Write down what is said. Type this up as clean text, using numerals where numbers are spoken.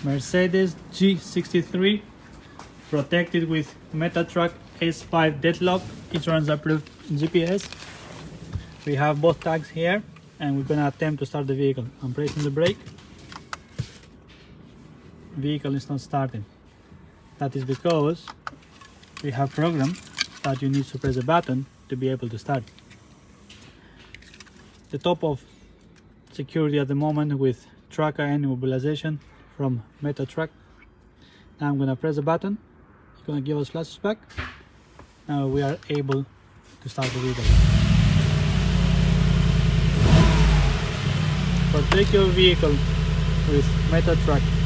Mercedes G63, protected with Metatruck S5 Deadlock, insurance approved GPS. We have both tags here, and we're gonna attempt to start the vehicle. I'm pressing the brake. Vehicle is not starting. That is because we have programmed that you need to press a button to be able to start. The top of security at the moment with tracker and immobilization from Metatruck. Now I'm gonna press the button. It's gonna give us flashes back. Now we are able to start the vehicle. Protect your vehicle with Metatruck